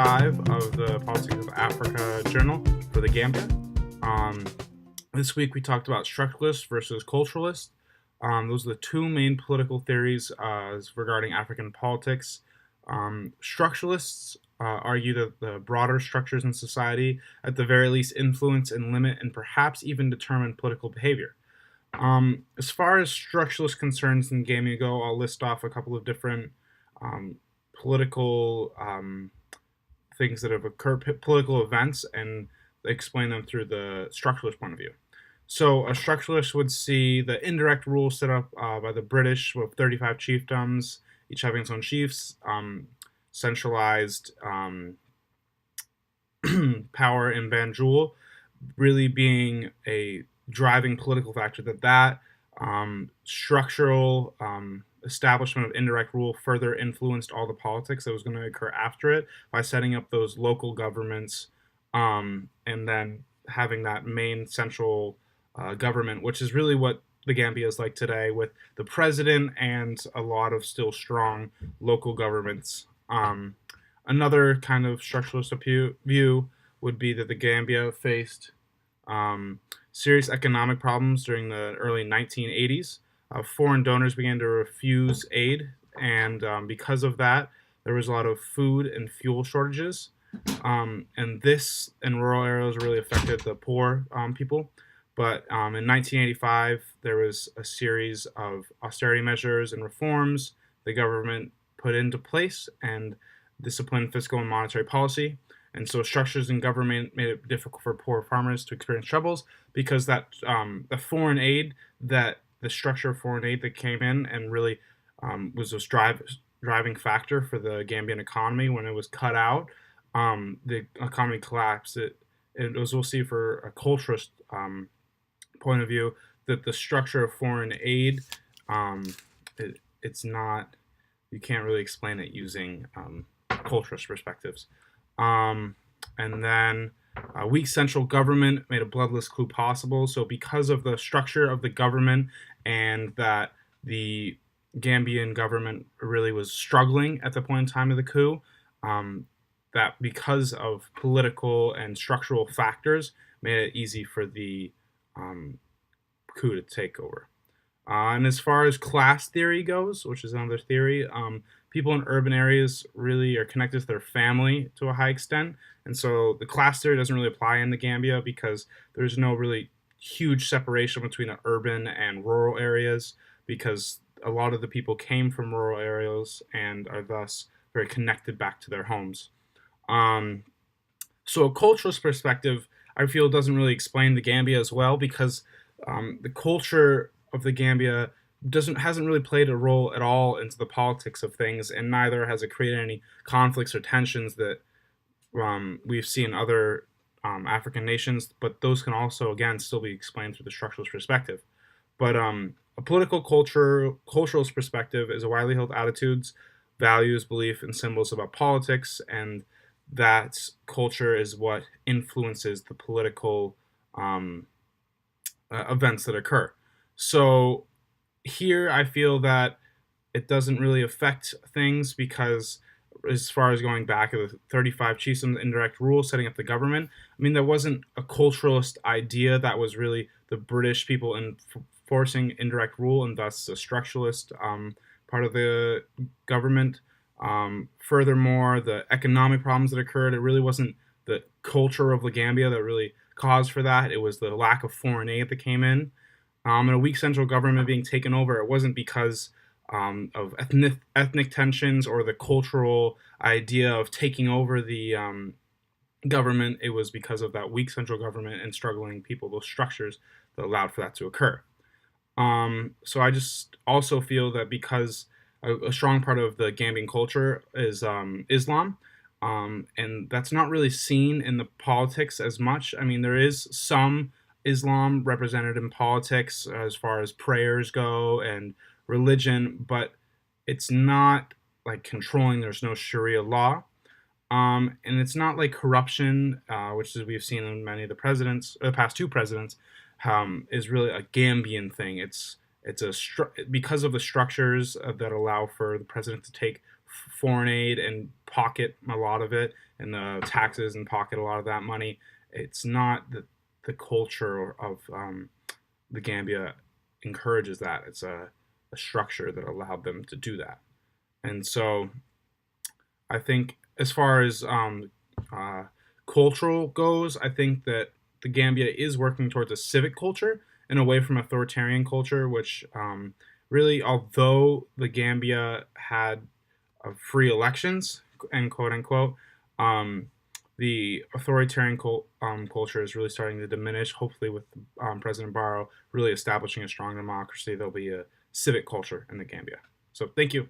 5 of the Politics of Africa Journal for the Gambia. Um, this week we talked about Structuralist versus Culturalist. Those are the two main political theories regarding African politics. Structuralists argue that the broader structures in society at the very least influence and limit and perhaps even determine political behavior. As far as structuralist concerns in gaming go, I'll list off a couple of different um, political things that have occurred, political events, and explain them through the structuralist point of view. So, a structuralist would see the indirect rule set up by the British with 35 chiefdoms, each having its own chiefs, centralized power in Banjul, really being a driving political factor that structural establishment of indirect rule further influenced all the politics that was going to occur after it by setting up those local governments and then having that main central government, which is really what the Gambia is like today, with the president and a lot of still strong local governments. Another kind of structuralist view would be that the Gambia faced serious economic problems during the early 1980s. Foreign donors began to refuse aid, and because of that, there was a lot of food and fuel shortages. And this in rural areas really affected the poor people. But in 1985, there was a series of austerity measures and reforms the government put into place and disciplined fiscal and monetary policy. And so structures in government made it difficult for poor farmers to experience troubles because that the foreign aid that the structure of foreign aid that came in and really was this driving factor for the Gambian economy. When it was cut out, the economy collapsed. It was, we'll see for a culturalist point of view, that the structure of foreign aid, it's not, you can't really explain it using culturalist perspectives. And then a weak central government made a bloodless coup possible. So because of the structure of the government and that the Gambian government really was struggling at the point in time of the coup, that because of political and structural factors made it easy for the coup to take over. And as far as class theory goes, which is another theory, people in urban areas really are connected to their family to a high extent. And so the class theory doesn't really apply in the Gambia because there's no really huge separation between the urban and rural areas, because a lot of the people came from rural areas and are thus very connected back to their homes. So a culturalist perspective, I feel, doesn't really explain the Gambia as well, because the culture of the Gambia hasn't really played a role at all into the politics of things, and neither has it created any conflicts or tensions that we've seen in other African nations. But those can also, again, still be explained through the structuralist perspective. But a culturalist perspective is a widely held attitudes, values, belief, and symbols about politics, and that culture is what influences the political events that occur. So here I feel that it doesn't really affect things because, as far as going back to the 35 chiefdoms indirect rule setting up the government, I mean, there wasn't a culturalist idea. That was really the British people enforcing indirect rule, and thus a structuralist part of the government. Furthermore, the economic problems that occurred, it really wasn't the culture of the Gambia that really caused for that. It was the lack of foreign aid that came in. And a weak central government being taken over, it wasn't because of ethnic tensions or the cultural idea of taking over the government. It was because of that weak central government and struggling people, those structures that allowed for that to occur. So I just also feel that because a strong part of the Gambian culture is Islam, and that's not really seen in the politics as much. I mean, there is some Islam represented in politics as far as prayers go and religion, but it's not like controlling. There's no Sharia law, and it's not like corruption, which is we've seen in many of the presidents, the past two presidents, is really a Gambian thing. It's because of the structures that allow for the president to take foreign aid and pocket a lot of it, and the taxes and pocket a lot of that money. It's not the culture of the Gambia encourages that. It's a structure that allowed them to do that. And so I think as far as uh, cultural goes, I think that the Gambia is working towards a civic culture and away from authoritarian culture, which really, although the Gambia had free elections and quote unquote, um, the authoritarian culture is really starting to diminish. Hopefully, with President Barrow really establishing a strong democracy, there'll be a civic culture in the Gambia. So, thank you.